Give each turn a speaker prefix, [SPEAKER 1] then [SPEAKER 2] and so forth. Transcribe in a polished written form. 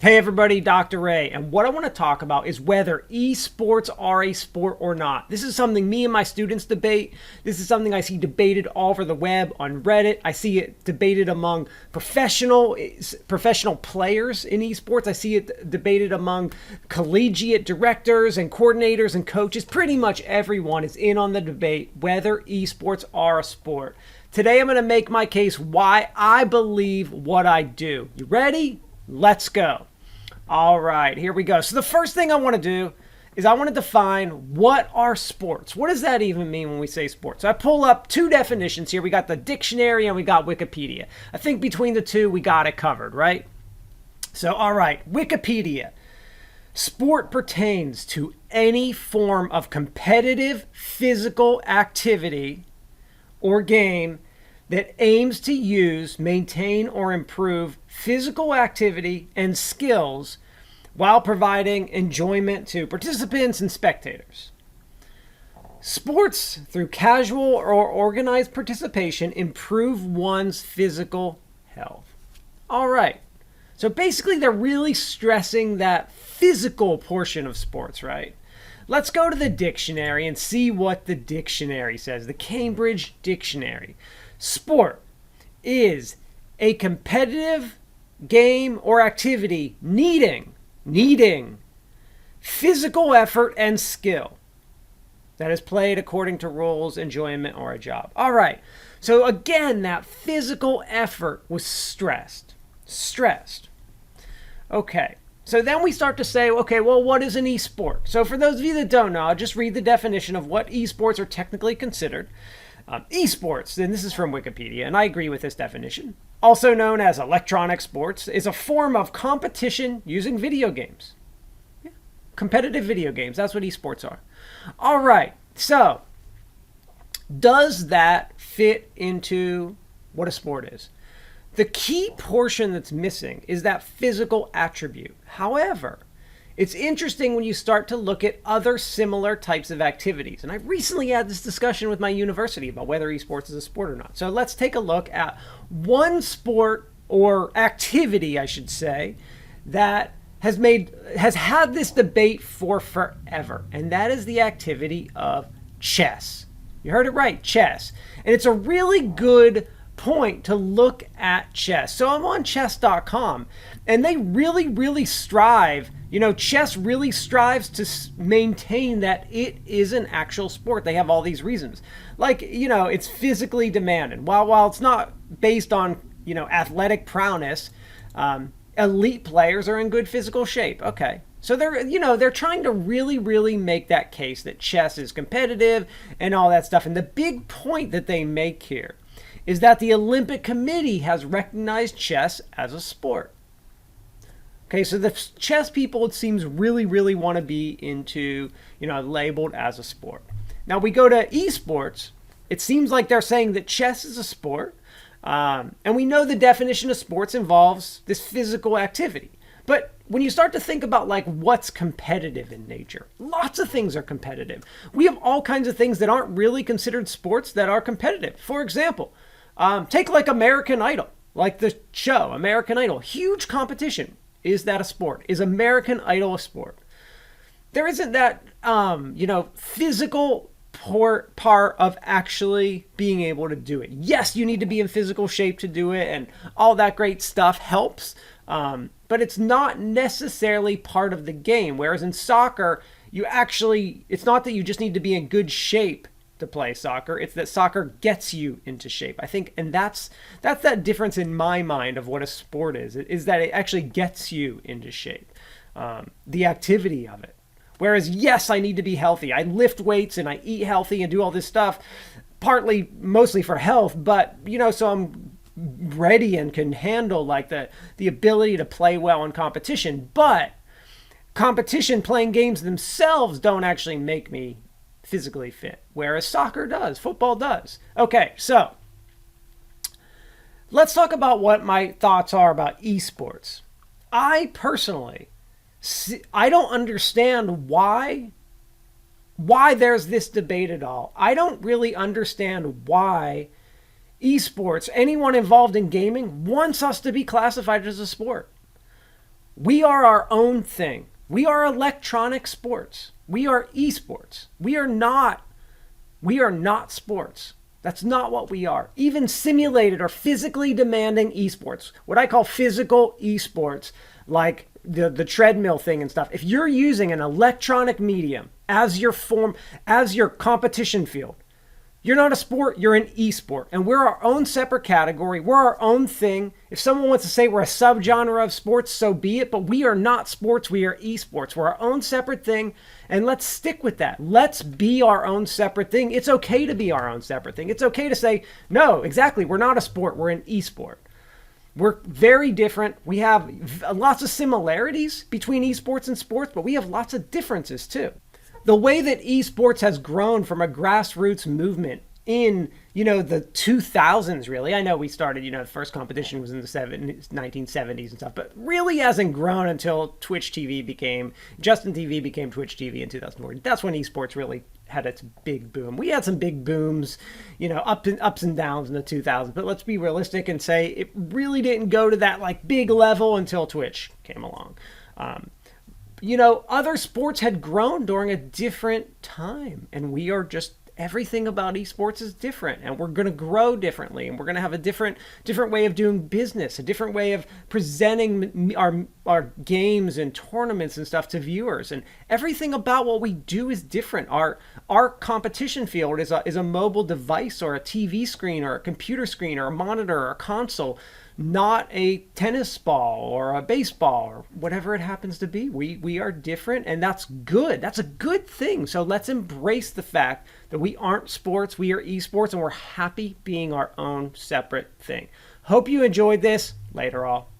[SPEAKER 1] Hey everybody, Dr. Ray, and what I want to talk about is whether esports are a sport or not. This is something me and my students debate. This is something I see debated all over the web, on Reddit. I see it debated among professional players in esports. I see it debated among collegiate directors and coordinators and coaches. Pretty much everyone is in on the debate whether esports are a sport. Today I'm going to make my case why I believe what I do. You ready? Let's go. All right, here we go. So the first thing I want to do is I want to define what are sports. What does that even mean when we say sports? So I pull up two definitions here. We got the dictionary and we got Wikipedia. I think between the two, we got it covered, right? So, all right, Wikipedia. Sport pertains to any form of competitive physical activity or game that aims to use, maintain, or improve physical activity and skills while providing enjoyment to participants and spectators. Sports, through casual or organized participation, improve one's physical health. All right. So basically, they're really stressing that physical portion of sports, right? Let's go to the dictionary and see what the dictionary says. The Cambridge Dictionary. Sport is a competitive game or activity needing physical effort and skill that is played according to rules, enjoyment, or a job. All right. So again, that physical effort was stressed. Okay. So then we start to say, okay, well, what is an esport? So for those of you that don't know, I'll just read the definition of what esports are technically considered. Esports, and this is from Wikipedia, and I agree with this definition, also known as electronic sports, is a form of competition using video games. Yeah. Competitive video games, that's what esports are. All right, so does that fit into what a sport is? The key portion that's missing is that physical attribute. However, it's interesting when you start to look at other similar types of activities. And I recently had this discussion with my university about whether esports is a sport or not. So let's take a look at one sport or activity, I should say, that has had this debate for forever. And that is the activity of chess. You heard it right, chess. And it's a really good point to look at chess. So I'm on chess.com and they really strive, chess really strives to maintain that it is an actual sport. They have all these reasons. Like, it's physically demanding. While it's not based on, athletic prowess, elite players are in good physical shape. Okay. So they're trying to really make that case that chess is competitive and all that stuff. And the big point that they make here is that the Olympic Committee has recognized chess as a sport. Okay, so the chess people, it seems, really want to be into, labeled as a sport. Now we go to esports. It seems like they're saying that chess is a sport. And we know the definition of sports involves this physical activity. But when you start to think about what's competitive in nature, lots of things are competitive. We have all kinds of things that aren't really considered sports that are competitive. For example, take American Idol, like the show American Idol, huge competition. Is that a sport? Is American Idol a sport? There isn't that, physical part of actually being able to do it. Yes, you need to be in physical shape to do it, and all that great stuff helps. But it's not necessarily part of the game. Whereas in soccer, it's not that you just need to be in good shape to play soccer. It's that soccer gets you into shape, I think. And that's that difference in my mind of what a sport is that it actually gets you into shape. The activity of it. Whereas, yes, I need to be healthy. I lift weights and I eat healthy and do all this stuff, mostly for health, but, so I'm ready and can handle the ability to play well in competition. But competition, playing games themselves don't actually make me physically fit, whereas soccer does, football does. Okay, so let's talk about what my thoughts are about esports. I personally, I don't understand why there's this debate at all. I don't really understand why esports, anyone involved in gaming, wants us to be classified as a sport. We are our own thing. We are electronic sports. We are esports. We are not sports. That's not what we are. Even simulated or physically demanding esports, what I call physical esports, like the treadmill thing and stuff. If you're using an electronic medium as your competition field, you're not a sport, you're an esport. And we're our own separate category. We're our own thing. If someone wants to say we're a subgenre of sports, so be it. But we are not sports, we are esports. We're our own separate thing. And let's stick with that. Let's be our own separate thing. It's okay to be our own separate thing. It's okay to say, no, exactly, we're not a sport, we're an esport. We're very different. We have lots of similarities between esports and sports, but we have lots of differences too. The way that esports has grown from a grassroots movement in, the 2000s, really. I know we started, the first competition was in the 1970s and stuff, but really hasn't grown until Justin TV became Twitch TV in 2004. That's when esports really had its big boom. We had some big booms, ups and downs in the 2000s, but let's be realistic and say it really didn't go to that big level until Twitch came along. Other sports had grown during a different time, and everything about esports is different, and we're going to grow differently, and we're going to have a different way of doing business, a different way of presenting our games and tournaments and stuff to viewers, and everything about what we do is different. Our competition field is a mobile device or a TV screen or a computer screen or a monitor or a console, not a tennis ball or a baseball or whatever it happens to be. We are different, and that's good. That's a good thing. So let's embrace the fact that we aren't sports, we are esports, and we're happy being our own separate thing. Hope you enjoyed this. Later all.